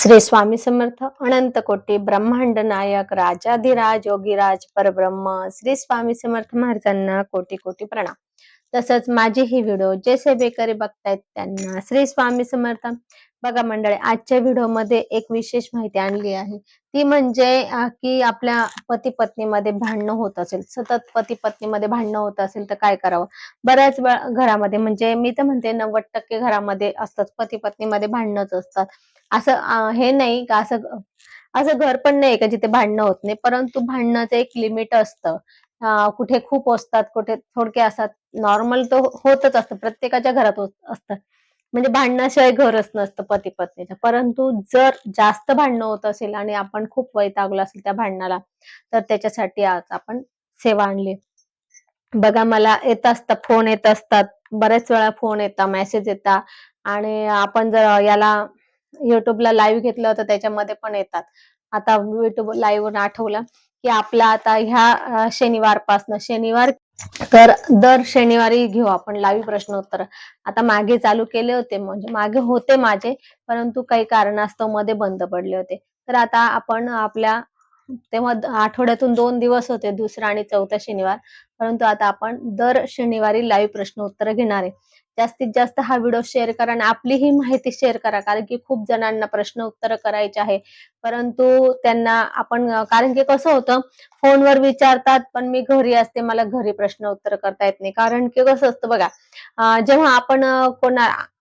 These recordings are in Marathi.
श्री स्वामी समर्थ अनंत कोटी ब्रह्मांड नायक राजाधिराज योगीराज परब्रह्म श्री स्वामी समर्थ महाराजांना कोटी कोटी प्रणाम। तसंच माझी ही व्हिडिओ जे सेवेकरी बघतायत त्यांना श्री स्वामी समर्थ। बघा मंडळी, आजच्या व्हिडिओमध्ये एक विशेष माहिती आणली आहे, ती म्हणजे की आपल्या पती पत्नीमध्ये भांडणं होत असेल, सतत पती पत्नीमध्ये भांडणं होत असेल तर काय करावं। बऱ्याच घरामध्ये म्हणजे मी तर म्हणते 90% घरामध्ये असतात, पती पत्नीमध्ये भांडणच असतात। असं हे नाही का असं असं घर पण नाही का जिथे भांडणं होत नाही, परंतु भांडणाचं एक लिमिट असतं। कुठे खूप असतात, कुठे थोडके असतात। नॉर्मल तो होतच असतं, प्रत्येकाच्या घरात होत असतं। म्हणजे भांडणाशिवाय घरच नसतं पती पत्नीचं। परंतु जर जास्त भांडणं होत असेल आणि आपण खूप वैतागलो असेल त्या भांडणाला, तर त्याच्यासाठी आज आपण सेवा आणली। बघा, मला येत असतात फोन, येत असतात बऱ्याच वेळा, फोन येतात, मेसेज येतात आणि आपण जर याला युट्यूबला लाईव्ह घेतलं तर त्याच्यामध्ये पण येतात। आता युट्यूब लाईव्ह आठवलं की आपला आता ह्या शनिवारपासनं शनिवार तर दर शनिवारी घेऊ आपण लाईव्ह प्रश्न उत्तर। आता मागे चालू केले होते, म्हणजे मागे होते माझे, परंतु काही कारणास्तव मध्ये बंद पडले होते। तर आता आपण आपल्या तेव्हा आठवड्यातून 2 दिवस होते, दुसरा आणि चौथा शनिवार, परंतु आता आपण दर शनिवारी लाईव्ह प्रश्न उत्तर घेणार आहे। जास्तीत जास्त हा व्हिडिओ शेअर करा आणि आपली ही माहिती शेअर करा, कारण की खूप जणांना प्रश्न उत्तर करायचे आहे, परंतु त्यांना आपण कारण की कसं होतं, फोनवर विचारतात पण मी घरी असते, मला घरी प्रश्न उत्तर करता येत नाही। कारण की कसं असतं बघा, जेव्हा आपण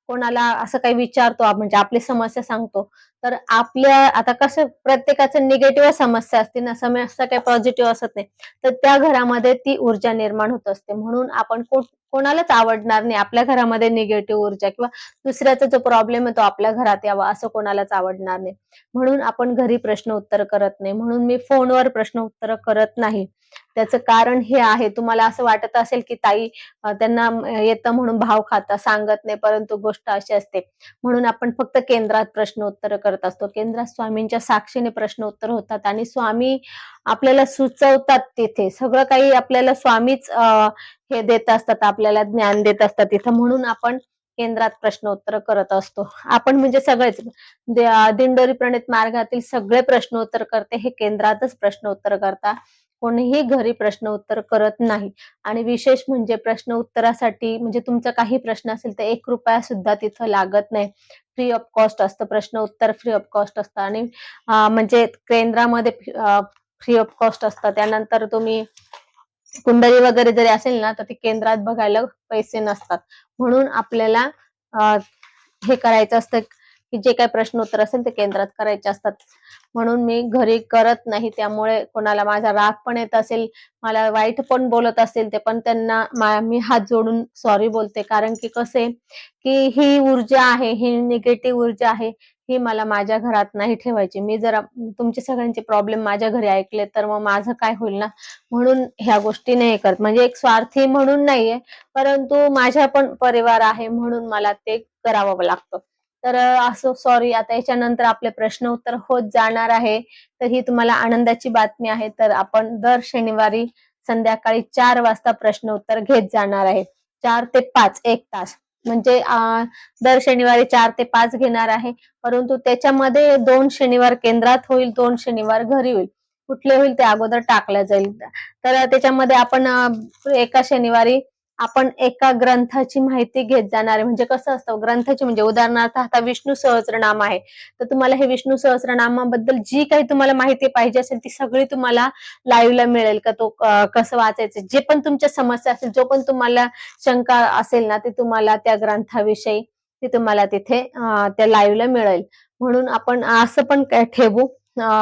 कोणाला असं काही विचारतो, म्हणजे आपली समस्या सांगतो, तर आपल्या आता कसं प्रत्येकाचं निगेटिव्ह समस्या असते ना, समस्या काही पॉझिटिव्ह असत नाही, तर त्या घरामध्ये ती ऊर्जा निर्माण होत असते। म्हणून आपण कोणालाच आवडणार नाही आपल्या घरामध्ये निगेटिव्ह ऊर्जा किंवा दुसऱ्याचा जो प्रॉब्लेम आहे तो आपल्या घरात यावा, असं कोणालाच आवडणार नाही। म्हणून आपण घरी प्रश्न उत्तर करत नाही, म्हणून मी फोनवर प्रश्न उत्तर करत नाही। त्याचं कारण हे आहे, तुम्हाला असं वाटत असेल की ताई त्यांना येतं म्हणून भाव खाता सांगत नाही, परंतु गोष्ट अशी असते। म्हणून आपण फक्त केंद्रात प्रश्न उत्तर करत असतो, केंद्रात स्वामींच्या साक्षीने प्रश्न उत्तर होतात आणि स्वामी आपल्याला सुचवतात, तिथे सगळं काही आपल्याला स्वामीच हे देत असतात, आपल्याला ज्ञान देत असतात तिथं। म्हणून आपण केंद्रात प्रश्न उत्तर करत असतो। आपण म्हणजे सगळेच दिंडोरी प्रणित मार्गातील सगळे प्रश्न उत्तर करते हे केंद्रातच प्रश्न उत्तर करतात, कोणीही घरी प्रश्न उत्तर करत नाही। आणि विशेष म्हणजे प्रश्न उत्तरासाठी म्हणजे तुमचा काही प्रश्न असेल तर 1 रुपया सुद्धा तिथं लागत नाही, फ्री ऑफ कॉस्ट असतं, प्रश्न उत्तर फ्री ऑफ कॉस्ट असतं। आणि म्हणजे केंद्रामध्ये फ्री ऑफ कॉस्ट असतं। त्यानंतर तुम्ही कुंडली वगैरे जरी असेल ना, तर ते केंद्रात बघायला पैसे नसतात। म्हणून आपल्याला हे करायचं असतं की जे काही प्रश्न उत्तर असेल ते केंद्रात करायचे असतात। म्हणून मी घरी करत नाही, त्यामुळे कोणाला माझा राग पण येत असेल, मला वाईट पण बोलत असेल, ते पण त्यांना मी हात जोडून सॉरी बोलते। कारण की कसं आहे की ही ऊर्जा आहे, ही निगेटिव्ह ऊर्जा आहे, ही मला माझ्या घरात नाही ठेवायची। मी जर तुमचे सगळ्यांचे प्रॉब्लेम माझ्या घरी ऐकले तर मग माझं काय होईल ना, म्हणून ह्या गोष्टी नाही करत। म्हणजे एक स्वार्थी म्हणून नाहीये, परंतु माझा पण परिवार आहे म्हणून मला ते करावं लागतं। तर असं सॉरी। आता याच्यानंतर आपले प्रश्न उत्तर होत जाणार आहे, तर ही तुम्हाला आनंदाची बातमी आहे। तर आपण दर शनिवारी संध्याकाळी 4 वाजता प्रश्न उत्तर घेत जाणार आहे, 4 ते 5 1 तास। म्हणजे दर शनिवारी 4 ते 5 घेणार आहे, परंतु त्याच्यामध्ये 2 शनिवार केंद्रात होईल, 2 शनिवार घरी होईल। कुठले होईल ते अगोदर टाकलं जाईल। तर त्याच्यामध्ये आपण एका शनिवारी आपण एका ग्रंथाची माहिती घेत जाणार आहे। म्हणजे कसं असतं ग्रंथाची, म्हणजे उदाहरणार्थ आता विष्णू सहस्त्रनाम आहे, तर तुम्हाला हे विष्णू सहस्त्रनामाबद्दल जी काही तुम्हाला माहिती पाहिजे असेल ती सगळी तुम्हाला लाईव्हला मिळेल, का तो कसं वाचायचं, जे पण तुमच्या समस्या असेल, जो पण तुम्हाला शंका असेल ना, ते तुम्हाला त्या ग्रंथाविषयी ते तुम्हाला तिथे त्या लाईव्हला मिळेल। म्हणून आपण असं पण ठेवू,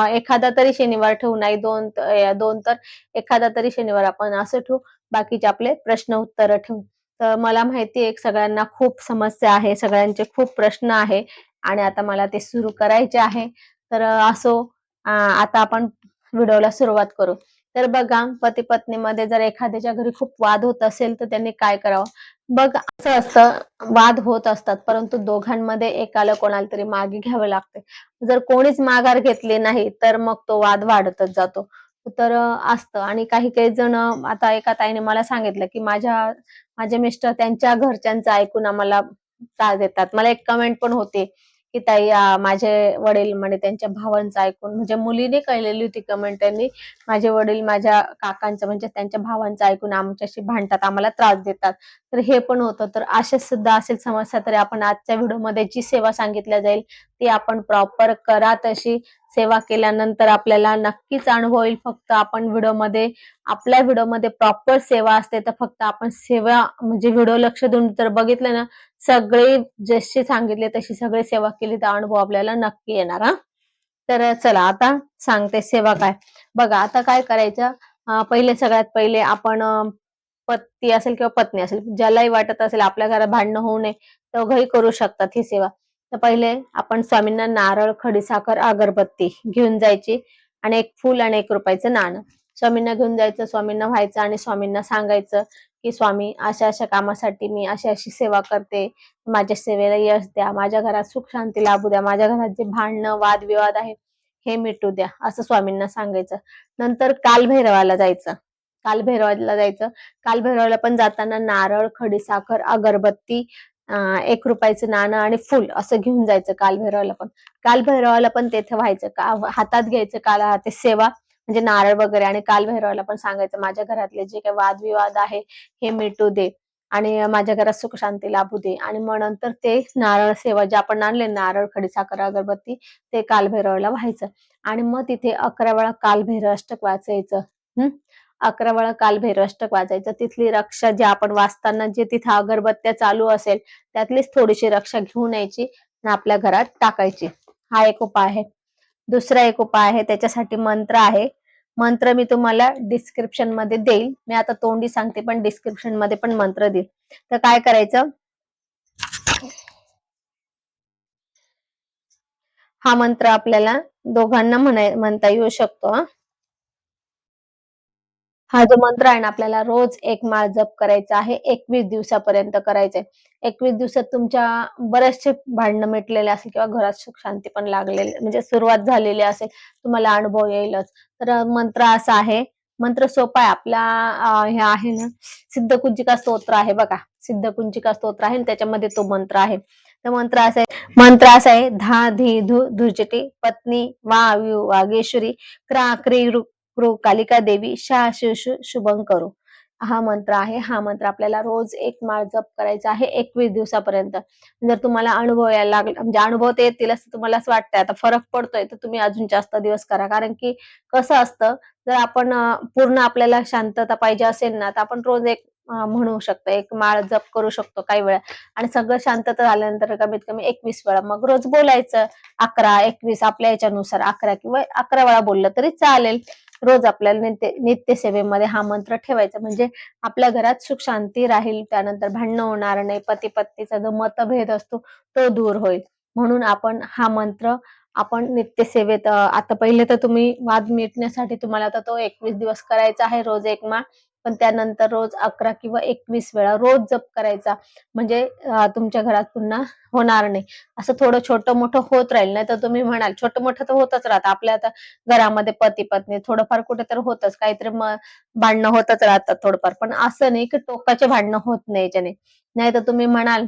एखादा तरी शनिवार ठेवू, नाही 2 तर एखादा तरी शनिवार आपण असं ठेवू, बाकीचे आपले प्रश्न उत्तर ठेवू। तर मला माहिती आहे सगळ्यांना खूप समस्या आहे, सगळ्यांचे खूप प्रश्न आहे आणि आता मला ते सुरू करायचे आहे। तर असो, आता आपण व्हिडिओला सुरुवात करू। तर बघा, पती पत्नीमध्ये जर एखाद्याच्या घरी खूप वाद होत असेल तर त्यांनी काय करावं। बघ, असं असतं, वाद होत असतात, परंतु दोघांमध्ये एकाला कोणाला तरी मागे घ्यावं लागते। जर कोणीच माघार घेतली नाही तर मग तो वाद वाढतच जातो। तर असतं। आणि काही काही जण, आता एका ताईने मला सांगितलं की माझे मिस्टर त्यांच्या घरच्यांचं ऐकून आम्हाला त्रास देतात। मला एक कमेंट पण होते की ताई माझे वडील म्हणे त्यांच्या भावांचं ऐकून, म्हणजे मुलीने कळलेली होती कमेंट त्यांनी, माझे वडील माझ्या काकांचं म्हणजे त्यांच्या भावांचं ऐकून आमच्याशी भांडतात, आम्हाला त्रास देतात. तर हे पण होतं. तर अशा सुद्धा असेल समस्या तरी आपण आजच्या व्हिडिओमध्ये जी सेवा सांगितल्या जाईल ती आपण प्रॉपर करा. तशी सेवा केल्यानंतर आपल्याला नक्कीच अनुभव येईल. फक्त आपण आपल्या व्हिडिओमध्ये प्रॉपर सेवा असते, तर फक्त आपण सेवा म्हणजे व्हिडिओ लक्ष देऊन जर बघितलं ना, सगळे जसे सांगितले तशी सगळी सेवा केली तर अनुभव आपल्याला नक्की येणार हा. तर चला आता सांगते सेवा काय. बघा आता काय करायचं, पहिले सगळ्यात पहिले आपण पती असेल किंवा पत्नी असेल, ज्यालाही वाटत असेल आपल्या घरात भांडणं होऊ नये, दोघंही करू शकतात ही सेवा. तर पहिले आपण स्वामींना नारळ, खडीसाखर, अगरबत्ती घेऊन जायची आणि एक फूल आणि ₹1 नाणं स्वामींना घेऊन जायचं, स्वामींना व्हायचं आणि स्वामींना सांगायचं की स्वामी अशा अशा कामासाठी मी अशी अशी सेवा करते, माझ्या सेवेला यश द्या, माझ्या घरात सुख शांती लाभू द्या, माझ्या घरात जे भांडणं वादविवाद आहे हे मिटू द्या, असं स्वामींना सांगायचं. नंतर कालभैरवाला जायचं. कालभैरवाला जायचं. कालभैरवाला पण जाताना नारळ, खडीसाखर, अगरबत्ती, ₹1 नाणं आणि फुल असं घेऊन जायचं कालभैरवाला पण. कालभैरवाला पण तेथे व्हायचं, हातात घ्यायचं काल ते सेवा म्हणजे नारळ वगैरे, आणि कालभैरवाला पण सांगायचं माझ्या घरातले जे काही वादविवाद आहे हे मिटू दे आणि माझ्या घरात सुख शांती लाभू दे. आणि मग नंतर ते नारळ सेवा जे आपण आणले, नारळ, खडीसाखर, अगरबत्ती, ते कालभैरवाला व्हायचं आणि मग तिथे 11 वेळा कालभैरव अष्टक वाचायचं. 11 वेळा कालभैरव अष्टक वाचायचं. तिथली रक्षा जे आपण वाचताना जे तिथं अगरबत्त्या चालू असेल त्यातलीच थोडीशी रक्षा घेऊन यायची आणि आपल्या घरात टाकायची. हा एक उपाय आहे. दुसरा एक उपाय आहे, त्याच्यासाठी मंत्र आहे. मंत्र मी तुम्हाला डिस्क्रिप्शन मध्ये देईल. मी आता तोंडी सांगते पण डिस्क्रिप्शन मध्ये पण मंत्र देईल. तर काय करायचं, हा मंत्र आपल्याला दोघांना म्हणता येऊ शकतो. हा जो मंत्र आहे ना, आपल्याला रोज एक माळ जप करायचा आहे. 21 दिवसापर्यंत करायचंय. 21 दिवसात तुमच्या बरेचसे भांडणं मिटलेले असेल किंवा घरात सुख शांती पण लागलेली म्हणजे सुरुवात झालेली असेल, तुम्हाला अनुभव येईलच. तर मंत्र असा आहे, मंत्र सोपा आहे आपला. हे आहे ना, सिद्धकुंजिका स्तोत्र आहे बघा. सिद्धकुंजिका स्तोत्र आहे आणि त्याच्यामध्ये तो मंत्र आहे. तर मंत्र असा आहे, धा धी धू धुजटे पत्नी वागेश्वरी क्रा क्री कालिका देवी शा शु शुभं करो. हा मंत्र आहे. हा मंत्र आपल्याला रोज एक माळ जप करायचा आहे 21 दिवसापर्यंत. जर तुम्हाला अनुभव यायला लागला म्हणजे अनुभव ते येतील असं तुम्हाला असं वाटतंय आता फरक पडतोय, तर तुम्ही अजून जास्त दिवस करा. कारण की कसं असतं, जर आपण पूर्ण आपल्याला शांतता पाहिजे असेल ना, तर आपण रोज एक म्हणू शकतो, एक माळ जप करू शकतो काही वेळा आणि सगळं शांतता झाल्यानंतर कमीत कमी 21 वेळा मग रोज बोलायचं. 11, 21 आपल्या याच्यानुसार 11 किंवा 11 वेळा बोललं तरी चालेल. रोज आपल्याला नित्य सेवेमध्ये हा मंत्र ठेवायचा म्हणजे आपल्या घरात सुख शांती राहील. त्यानंतर भांडणं होणार नाही. पती पत्नीचा जो मतभेद असतो तो दूर होईल. म्हणून आपण नित्य सेवेत आता पहिले तर तुम्ही वाद मिटण्यासाठी तुम्हाला आता तो 21 दिवस करायचा आहे रोज एक माळ. पण त्यानंतर रोज 11 किंवा 21 वेळा रोज जप करायचा. म्हणजे तुमच्या घरात पुन्हा होणार नाही. असं थोडं छोटं मोठं होत राहील. नाही तर तुम्ही म्हणाल छोटं मोठं तर होतच राहतं. आपल्या आता घरामध्ये पती पत्नी थोडंफार कुठे तर होतच काहीतरी भांडणं होतच राहतात थोडंफार. पण असं नाही की टोकाचे भांडणं होत नाही याच्याने. नाही तर तुम्ही म्हणाल,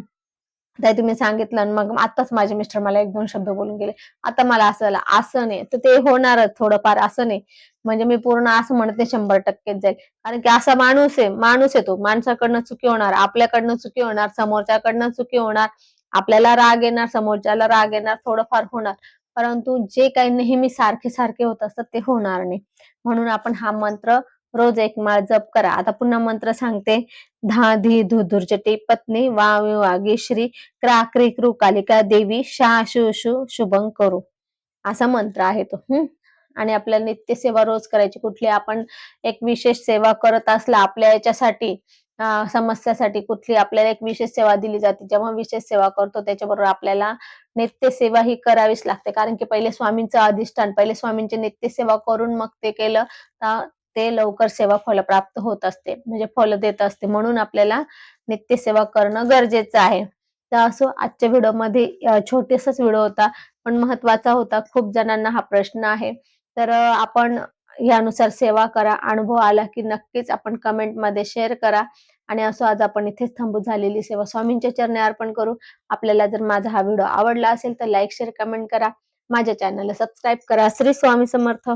ताई तुम्ही सांगितलं आणि मग आताच माझे मिस्टर मला 1-2 शब्द बोलून गेले. आता मला असं झालं, असं नाही. तर ते होणारच थोडंफार असं नाही. म्हणजे मी पूर्ण असं म्हणते 100% जाईल. कारण की असा माणूस आहे तो. माणसाकडनं चुकी होणार, आपल्याकडनं चुकी होणार, समोरच्याकडनं चुकी होणार. आपल्याला राग येणार, समोरच्याला राग येणार, थोडंफार होणार. परंतु जे काही नेहमी सारखे होत असतात ते होणार नाही. म्हणून आपण हा मंत्र रोज एक माळ जप करा. आता पुन्हा मंत्र सांगते. धा धी धू धुर्जटी पत्नी वागेश्री क्रा क्री कृ कालिका देवी शा शु शुभं करू. असा मंत्र आहे तो. आणि आपल्याला नित्य सेवा रोज करायची. कुठली आपण एक विशेष सेवा करत असला आपल्या याच्यासाठी, समस्यासाठी कुठली आपल्याला एक विशेष सेवा दिली जाते. जेव्हा विशेष सेवा करतो त्याच्याबरोबर आपल्याला नित्य सेवा ही करावीच लागते. कारण की पहिले स्वामींचं अधिष्ठान, पहिले स्वामींची नित्य सेवा करून मग ते केलं तर ते लवकर सेवा फलप्राप्त होत असते, म्हणजे फल देत असते. म्हणून आपल्याला नित्य सेवा करणं गरजेचं आहे. तर असो आजच्या व्हिडिओमध्ये छोटासाच व्हिडिओ होता, पण महत्वाचा होता. खूप जणांना हा प्रश्न आहे. तर आपण यानुसार सेवा करा. अनुभव आला की नक्कीच आपण कमेंटमध्ये शेअर करा. आणि असो आज आपण इथेच थांबू. झालेली सेवा स्वामींच्या चरणी अर्पण करू. आपल्याला जर माझा हा व्हिडिओ आवडला असेल तर लाईक शेअर कमेंट करा. माझ्या चॅनलला सबस्क्राईब करा. श्री स्वामी समर्थ.